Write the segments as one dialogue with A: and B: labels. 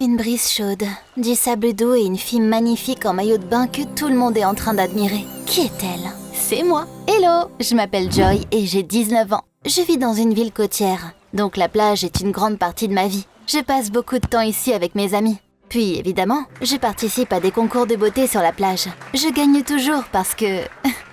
A: Une brise chaude, du sable doux et une fille magnifique en maillot de bain que tout le monde est en train d'admirer. Qui est-elle? C'est moi. Hello, je m'appelle Joy et j'ai 19 ans. Je vis dans une ville côtière, donc la plage est une grande partie de ma vie. Je passe beaucoup de temps ici avec mes amis. Puis, évidemment, je participe à des concours de beauté sur la plage. Je gagne toujours parce que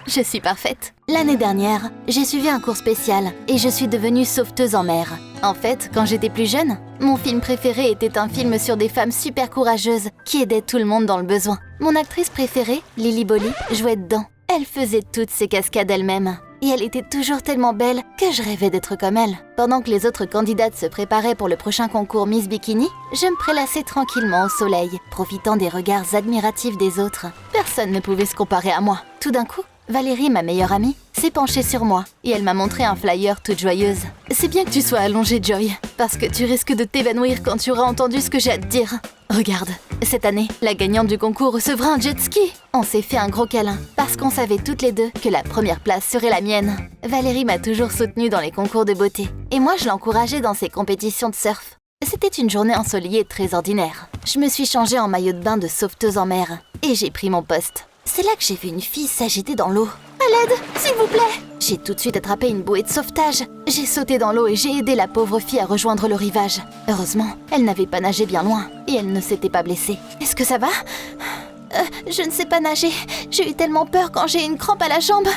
A: je suis parfaite. L'année dernière, j'ai suivi un cours spécial et je suis devenue sauveteuse en mer. En fait, quand j'étais plus jeune, mon film préféré était un film sur des femmes super courageuses qui aidaient tout le monde dans le besoin. Mon actrice préférée, Lily Bolly, jouait dedans. Elle faisait toutes ses cascades elle-même. Et elle était toujours tellement belle que je rêvais d'être comme elle. Pendant que les autres candidates se préparaient pour le prochain concours Miss Bikini, je me prélassais tranquillement au soleil, profitant des regards admiratifs des autres. Personne ne pouvait se comparer à moi. Tout d'un coup, Valérie, ma meilleure amie, s'est penchée sur moi et elle m'a montré un flyer toute joyeuse. C'est bien que tu sois allongée, Joy, parce que tu risques de t'évanouir quand tu auras entendu ce que j'ai à te dire. Regarde, cette année, la gagnante du concours recevra un jet ski. On s'est fait un gros câlin, parce qu'on savait toutes les deux que la première place serait la mienne. Valérie m'a toujours soutenue dans les concours de beauté, et moi je l'encourageais dans ses compétitions de surf. C'était une journée ensoleillée très ordinaire. Je me suis changée en maillot de bain de sauveteuse en mer, et j'ai pris mon poste. C'est là que j'ai vu une fille s'agiter dans l'eau. À l'aide, s'il vous plaît! J'ai tout de suite attrapé une bouée de sauvetage. J'ai sauté dans l'eau et j'ai aidé la pauvre fille à rejoindre le rivage. Heureusement, elle n'avait pas nagé bien loin et elle ne s'était pas blessée. Est-ce que ça va? Je ne sais pas nager. J'ai eu tellement peur quand j'ai une crampe à la jambe.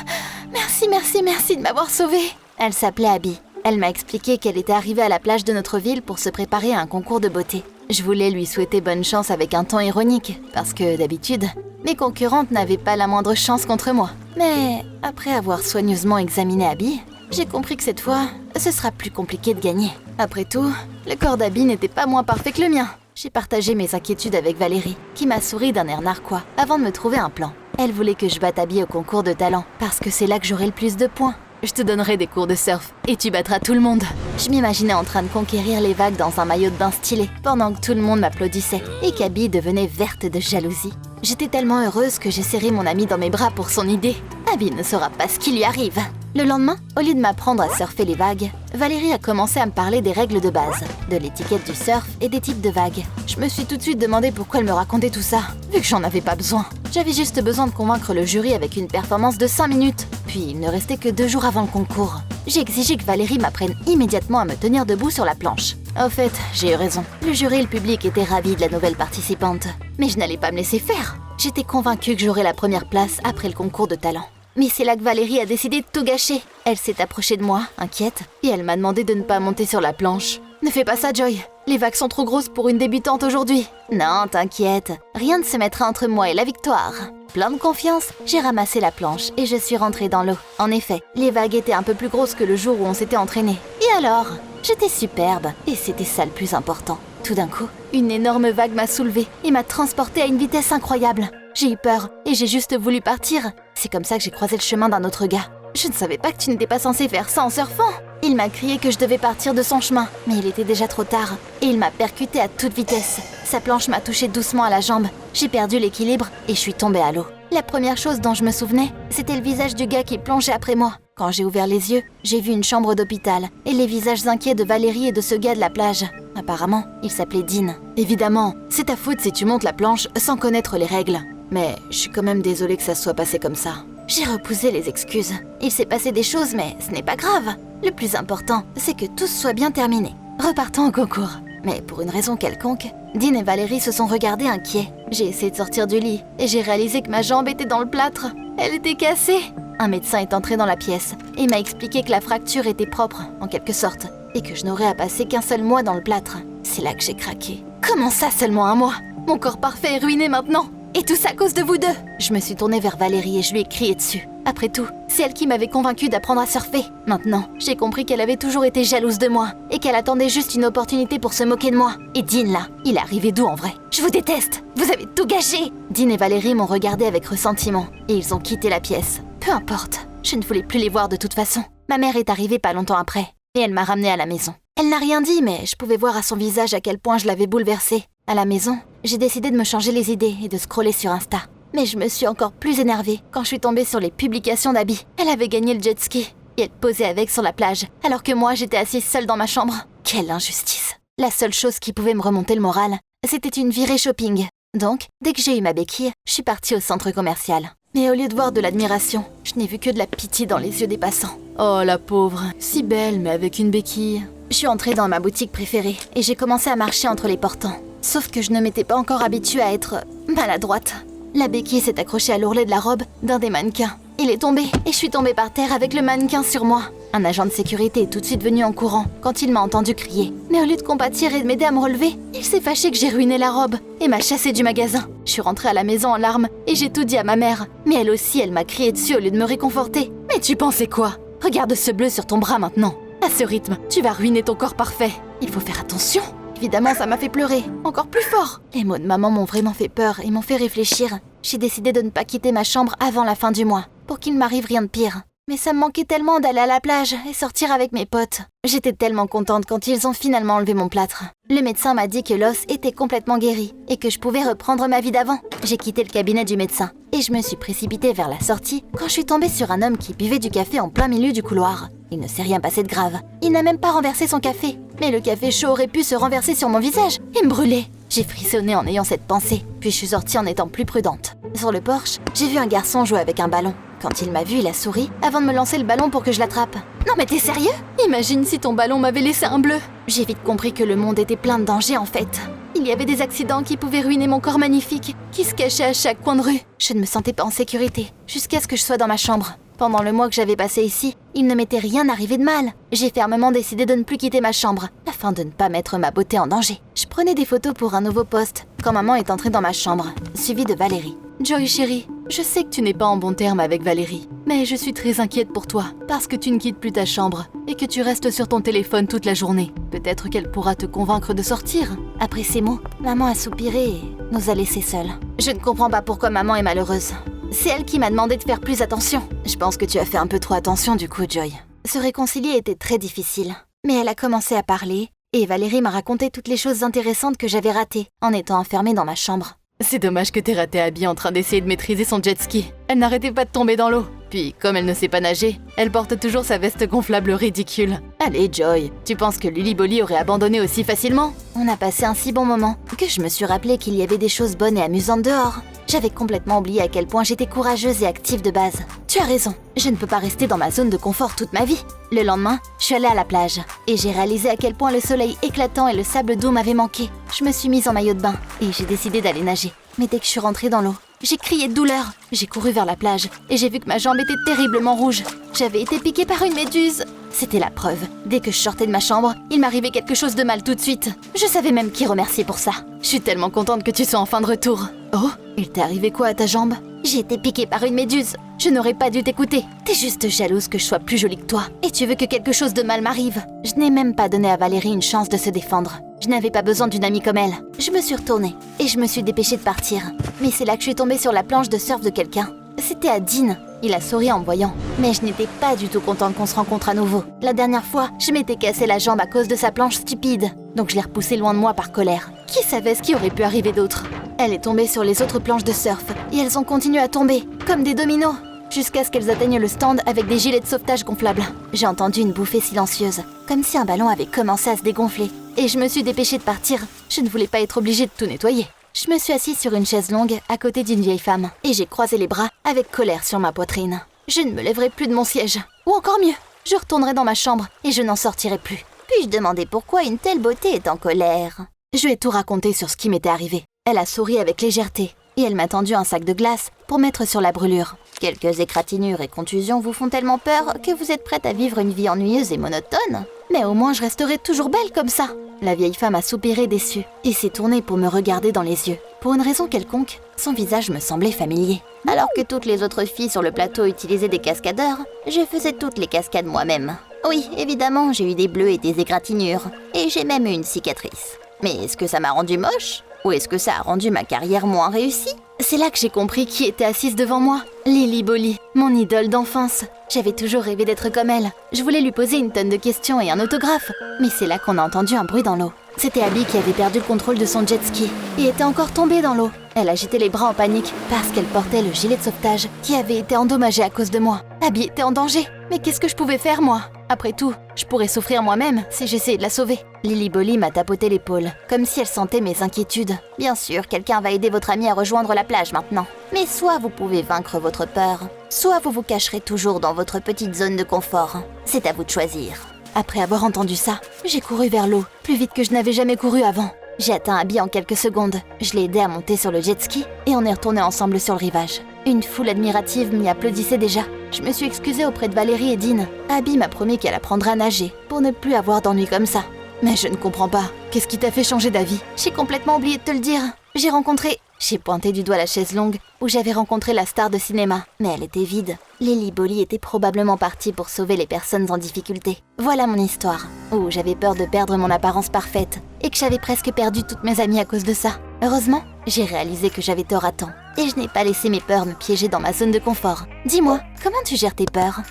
A: Merci de m'avoir sauvée. Elle s'appelait Abby. Elle m'a expliqué qu'elle était arrivée à la plage de notre ville pour se préparer à un concours de beauté. Je voulais lui souhaiter bonne chance avec un ton ironique, parce que d'habitude, mes concurrentes n'avaient pas la moindre chance contre moi. Mais après avoir soigneusement examiné Abby, j'ai compris que cette fois, ce sera plus compliqué de gagner. Après tout, le corps d'Abby n'était pas moins parfait que le mien. J'ai partagé mes inquiétudes avec Valérie, qui m'a souri d'un air narquois, avant de me trouver un plan. Elle voulait que je batte Abby au concours de talent, parce que c'est là que j'aurai le plus de points. Je te donnerai des cours de surf et tu battras tout le monde. Je m'imaginais en train de conquérir les vagues dans un maillot de bain stylé, pendant que tout le monde m'applaudissait et qu'Abby devenait verte de jalousie. J'étais tellement heureuse que j'ai serré mon amie dans mes bras pour son idée. Abby ne saura pas ce qui lui arrive. Le lendemain, au lieu de m'apprendre à surfer les vagues, Valérie a commencé à me parler des règles de base, de l'étiquette du surf et des types de vagues. Je me suis tout de suite demandé pourquoi elle me racontait tout ça, vu que j'en avais pas besoin. J'avais juste besoin de convaincre le jury avec une performance de 5 minutes. Puis il ne restait que 2 jours avant le concours. J'ai exigé que Valérie m'apprenne immédiatement à me tenir debout sur la planche. Au fait, j'ai eu raison. Le jury et le public étaient ravis de la nouvelle participante. Mais je n'allais pas me laisser faire. J'étais convaincue que j'aurais la première place après le concours de talent. Mais c'est là que Valérie a décidé de tout gâcher. Elle s'est approchée de moi, inquiète, et elle m'a demandé de ne pas monter sur la planche. Ne fais pas ça, Joy. Les vagues sont trop grosses pour une débutante aujourd'hui. Non, t'inquiète. Rien ne se mettra entre moi et la victoire. Plein de confiance, j'ai ramassé la planche et je suis rentrée dans l'eau. En effet, les vagues étaient un peu plus grosses que le jour où on s'était entraîné. Et alors? J'étais superbe, et c'était ça le plus important. Tout d'un coup, une énorme vague m'a soulevée et m'a transportée à une vitesse incroyable. J'ai eu peur et j'ai juste voulu partir. C'est comme ça que j'ai croisé le chemin d'un autre gars. Je ne savais pas que tu n'étais pas censé faire ça en surfant. Il m'a crié que je devais partir de son chemin, mais il était déjà trop tard. Et il m'a percuté à toute vitesse. Sa planche m'a touché doucement à la jambe. J'ai perdu l'équilibre et je suis tombée à l'eau. La première chose dont je me souvenais, c'était le visage du gars qui plongeait après moi. Quand j'ai ouvert les yeux, j'ai vu une chambre d'hôpital et les visages inquiets de Valérie et de ce gars de la plage. Apparemment, il s'appelait Dean. Évidemment, c'est ta faute si tu montes la planche sans connaître les règles. Mais je suis quand même désolée que ça soit passé comme ça. J'ai repoussé les excuses. Il s'est passé des choses, mais ce n'est pas grave. Le plus important, c'est que tout soit bien terminé. Repartons au concours. Mais pour une raison quelconque, Dean et Valérie se sont regardés inquiets. J'ai essayé de sortir du lit et j'ai réalisé que ma jambe était dans le plâtre. Elle était cassée. Un médecin est entré dans la pièce et m'a expliqué que la fracture était propre, en quelque sorte, et que je n'aurais à passer qu'un seul mois dans le plâtre. C'est là que j'ai craqué. Comment ça, seulement un mois? Mon corps parfait est ruiné maintenant. Et tout ça à cause de vous deux. Je me suis tournée vers Valérie et je lui ai crié dessus. Après tout, c'est elle qui m'avait convaincue d'apprendre à surfer. Maintenant, j'ai compris qu'elle avait toujours été jalouse de moi et qu'elle attendait juste une opportunité pour se moquer de moi. Et Dean, là, il est arrivé d'où en vrai? Je vous déteste. Vous avez tout gâché. Dean et Valérie m'ont regardé avec ressentiment et ils ont quitté la pièce. Peu importe, je ne voulais plus les voir de toute façon. Ma mère est arrivée pas longtemps après et elle m'a ramenée à la maison. Elle n'a rien dit, mais je pouvais voir à son visage à quel point je l'avais bouleversée. À la maison, j'ai décidé de me changer les idées et de scroller sur Insta. Mais je me suis encore plus énervée quand je suis tombée sur les publications d'Abby. Elle avait gagné le jet ski et elle posait avec sur la plage, alors que moi j'étais assise seule dans ma chambre. Quelle injustice! La seule chose qui pouvait me remonter le moral, C'était une virée shopping. Donc, dès que j'ai eu ma béquille, je suis partie au centre commercial. Mais au lieu de voir de l'admiration, je n'ai vu que de la pitié dans les yeux des passants. Oh la pauvre, si belle mais avec une béquille. Je suis entrée dans ma boutique préférée et j'ai commencé à marcher entre les portants. Sauf que je ne m'étais pas encore habituée à être maladroite. La béquille s'est accrochée à l'ourlet de la robe d'un des mannequins. Il est tombé et je suis tombée par terre avec le mannequin sur moi. Un agent de sécurité est tout de suite venu en courant quand il m'a entendu crier. Mais au lieu de compatir et de m'aider à me relever, il s'est fâché que j'ai ruiné la robe et m'a chassée du magasin. Je suis rentrée à la maison en larmes et j'ai tout dit à ma mère. Mais elle aussi, elle m'a crié dessus au lieu de me réconforter. Mais tu pensais quoi? Regarde ce bleu sur ton bras maintenant. À ce rythme, tu vas ruiner ton corps parfait. Il faut faire attention. Évidemment, ça m'a fait pleurer, encore plus fort. Les mots de maman m'ont vraiment fait peur et m'ont fait réfléchir. J'ai décidé de ne pas quitter ma chambre avant la fin du mois, pour qu'il ne m'arrive rien de pire. Mais ça me manquait tellement d'aller à la plage et sortir avec mes potes. J'étais tellement contente quand ils ont finalement enlevé mon plâtre. Le médecin m'a dit que l'os était complètement guéri et que je pouvais reprendre ma vie d'avant. J'ai quitté le cabinet du médecin et je me suis précipitée vers la sortie quand je suis tombée sur un homme qui buvait du café en plein milieu du couloir. Il ne s'est rien passé de grave. Il n'a même pas renversé son café. Mais le café chaud aurait pu se renverser sur mon visage et me brûler. J'ai frissonné en ayant cette pensée, puis je suis sortie en étant plus prudente. Sur le porche, j'ai vu un garçon jouer avec un ballon. Quand il m'a vu, il a souri avant de me lancer le ballon pour que je l'attrape. Non mais t'es sérieux? Imagine si ton ballon m'avait laissé un bleu. J'ai vite compris que le monde était plein de dangers en fait. Il y avait des accidents qui pouvaient ruiner mon corps magnifique, qui se cachaient à chaque coin de rue. Je ne me sentais pas en sécurité, jusqu'à ce que je sois dans ma chambre. Pendant le mois que j'avais passé ici, il ne m'était rien arrivé de mal. J'ai fermement décidé de ne plus quitter ma chambre, afin de ne pas mettre ma beauté en danger. Je prenais des photos pour un nouveau post, quand maman est entrée dans ma chambre, suivie de Valérie. Joy chérie, je sais que tu n'es pas en bon terme avec Valérie, mais je suis très inquiète pour toi, parce que tu ne quittes plus ta chambre, et que tu restes sur ton téléphone toute la journée. Peut-être qu'elle pourra te convaincre de sortir. Après ces mots, maman a soupiré et nous a laissés seuls. Je ne comprends pas pourquoi maman est malheureuse. C'est elle qui m'a demandé de faire plus attention. Je pense que tu as fait un peu trop attention du coup, Joy. Se réconcilier était très difficile. Mais elle a commencé à parler, et Valérie m'a raconté toutes les choses intéressantes que j'avais ratées en étant enfermée dans ma chambre. C'est dommage que t'aies raté Abby en train d'essayer de maîtriser son jet ski. Elle n'arrêtait pas de tomber dans l'eau. Puis, comme elle ne sait pas nager, elle porte toujours sa veste gonflable ridicule. Allez, Joy, tu penses que Lily Bolly aurait abandonné aussi facilement? On a passé un si bon moment que je me suis rappelé qu'il y avait des choses bonnes et amusantes dehors. J'avais complètement oublié à quel point j'étais courageuse et active de base. Tu as raison, je ne peux pas rester dans ma zone de confort toute ma vie. Le lendemain, je suis allée à la plage et j'ai réalisé à quel point le soleil éclatant et le sable doux m'avaient manqué. Je me suis mise en maillot de bain et j'ai décidé d'aller nager. Mais dès que je suis rentrée dans l'eau, j'ai crié de douleur. J'ai couru vers la plage et j'ai vu que ma jambe était terriblement rouge. J'avais été piquée par une méduse. C'était la preuve. Dès que je sortais de ma chambre, il m'arrivait quelque chose de mal tout de suite. Je savais même qui remercier pour ça. Je suis tellement contente que tu sois enfin de retour. Oh, il t'est arrivé quoi à ta jambe? J'ai été piquée par une méduse. Je n'aurais pas dû t'écouter. T'es juste jalouse que je sois plus jolie que toi. Et tu veux que quelque chose de mal m'arrive. Je n'ai même pas donné à Valérie une chance de se défendre. Je n'avais pas besoin d'une amie comme elle. Je me suis retournée et je me suis dépêchée de partir. Mais c'est là que je suis tombée sur la planche de surf de quelqu'un. C'était Adine. Il a souri en me voyant. Mais je n'étais pas du tout contente qu'on se rencontre à nouveau. La dernière fois, je m'étais cassé la jambe à cause de sa planche stupide. Donc je l'ai repoussée loin de moi par colère. Qui savait ce qui aurait pu arriver d'autre? Elle est tombée sur les autres planches de surf. Et elles ont continué à tomber, comme des dominos. Jusqu'à ce qu'elles atteignent le stand avec des gilets de sauvetage gonflables. J'ai entendu une bouffée silencieuse, comme si un ballon avait commencé à se dégonfler. Et je me suis dépêchée de partir. Je ne voulais pas être obligée de tout nettoyer. Je me suis assise sur une chaise longue à côté d'une vieille femme et j'ai croisé les bras avec colère sur ma poitrine. Je ne me lèverai plus de mon siège. Ou encore mieux, je retournerai dans ma chambre et je n'en sortirai plus. Puis-je demander pourquoi une telle beauté est en colère? Je lui ai tout raconté sur ce qui m'était arrivé. Elle a souri avec légèreté et elle m'a tendu un sac de glace pour mettre sur la brûlure. Quelques égratignures et contusions vous font tellement peur que vous êtes prête à vivre une vie ennuyeuse et monotone. Mais au moins je resterai toujours belle comme ça. La vieille femme a soupiré déçue et s'est tournée pour me regarder dans les yeux. Pour une raison quelconque, son visage me semblait familier. Alors que toutes les autres filles sur le plateau utilisaient des cascadeurs, je faisais toutes les cascades moi-même. Oui, évidemment, j'ai eu des bleus et des égratignures. Et j'ai même eu une cicatrice. Mais est-ce que ça m'a rendue moche? Ou est-ce que ça a rendu ma carrière moins réussie? C'est là que j'ai compris qui était assise devant moi. Lily Bolly, mon idole d'enfance. J'avais toujours rêvé d'être comme elle. Je voulais lui poser une tonne de questions et un autographe. Mais c'est là qu'on a entendu un bruit dans l'eau. C'était Abby qui avait perdu le contrôle de son jet ski et était encore tombée dans l'eau. Elle agitait les bras en panique parce qu'elle portait le gilet de sauvetage qui avait été endommagé à cause de moi. Abby était en danger. Mais qu'est-ce que je pouvais faire, moi? Après tout, je pourrais souffrir moi-même si j'essayais de la sauver. Lily Bolly m'a tapoté l'épaule, comme si elle sentait mes inquiétudes. Bien sûr, quelqu'un va aider votre amie à rejoindre la plage maintenant. Mais soit vous pouvez vaincre votre peur, soit vous vous cacherez toujours dans votre petite zone de confort. C'est à vous de choisir. Après avoir entendu ça, j'ai couru vers l'eau, plus vite que je n'avais jamais couru avant. J'ai atteint Abby en quelques secondes. Je l'ai aidé à monter sur le jet ski et on est retourné ensemble sur le rivage. Une foule admirative m'y applaudissait déjà. Je me suis excusée auprès de Valérie et Dean. Abby m'a promis qu'elle apprendra à nager pour ne plus avoir d'ennui comme ça. Mais je ne comprends pas. Qu'est-ce qui t'a fait changer d'avis? J'ai complètement oublié de te le dire. J'ai pointé du doigt la chaise longue où j'avais rencontré la star de cinéma, mais elle était vide. Lily Bolly était probablement partie pour sauver les personnes en difficulté. Voilà mon histoire, où j'avais peur de perdre mon apparence parfaite et que j'avais presque perdu toutes mes amies à cause de ça. Heureusement, j'ai réalisé que j'avais tort à temps et je n'ai pas laissé mes peurs me piéger dans ma zone de confort. Dis-moi, comment tu gères tes peurs?